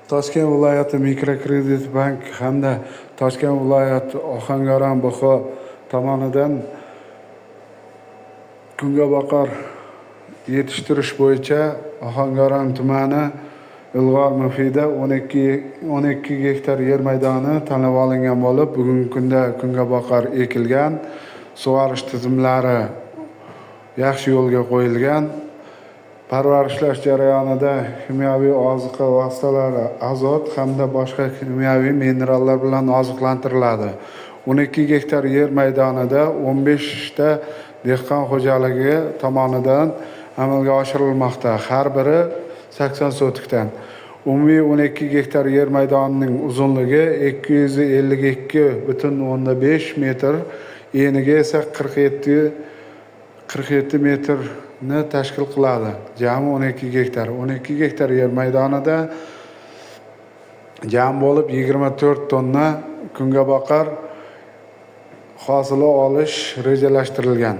Toshkent viloyati mikrokredit bank hamda Toshkent viloyati Ohangaron BX tomonidan kungaboqar yetishtirish bo'yicha Ohangaron tumani Ilg'or mufida 12 gektar yer maydoni tanlab olingan bo'lib, bugungi kunda kungaboqar ekilgan, sug'orish tizimlari yaxshi yo'lga qo'yilgan. Parvarishlash jarayonida kimyoviy oziqa vositalari, azot hamda boshqa kimyoviy minerallar bilan oziqlantiriladi. 12 gektar yer maydonida 15 ta dehqon xo'jaligi tomonidan amalga oshirilmoqda. Har biri 80 sotikdan. Umumiy 12 gektar yer maydonining uzunligi 252,5 metr, eniga esa 47 metrni tashkil qiladi. Jami 12 gektar. 12 gektar yer maydonida jam bo'lib 24 tonna kungaboqar hosili olish rejalashtirilgan.